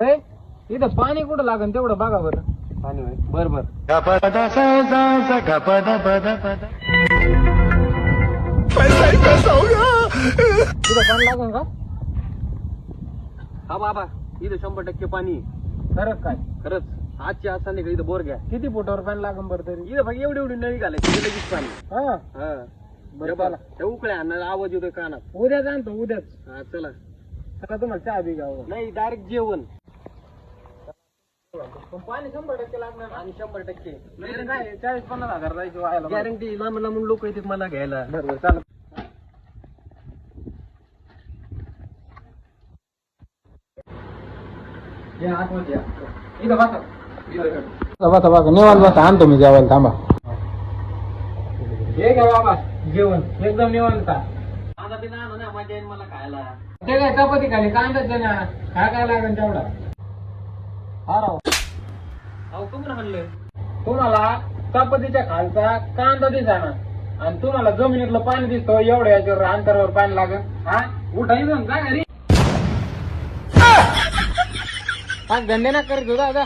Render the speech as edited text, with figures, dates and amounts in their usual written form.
होय? इथं पाणी कुठं लागन तेवढं बघा बरं. पाणी होय. बर बर. तिथं पाणी लागन का? हा बाबा इथं 100% पाणी आहे. खरंच काय? खरंच आजची आज संध्याकाळी इथं बोर घ्या. किती फुटावर पाणी लागन बरं तरी? इथं फक्त एवढी एवढी नळी घालायची इथं लगेच पाणी. हा हा बरं हे बघा, चला. त्या उकळ्या आणणार आवाज येतोय कानात. उद्याच आणतो उद्याच. हा चला. सकाळ तुम्हाला चहा बी घ्यावं. नाही डायरेक्ट जेवण पण पाणी 100% लागणार. आणि 100% नाही काय 40-50 हजार जायचे व्हायला. गॅरंटी. लांब लांबून लोक येतात मला घ्यायला. बरं बरं चालत. या आतमध्ये या. इथं बसा. बसा बसा निवांत बसा. आणतो मी जेवायला थांबा. हे घ्या बाबा जेवण एकदम निवांत. आता ते ना ना मजा येईल मला खायला. ते काय चपाती खाली कांदाच ना काय लागेल तेवढा. हा राव अहो कमून आणलं. तुम्हाला चपातीच्या खालचा कांदा दिसा ना आणि तुम्हाला जमिनीतलं पाणी दिसतं एवढ्या याच्यावर अंतरावर पाणी लागेल. हा उठा इथून जा घरी. हा गंडे ना करीत होता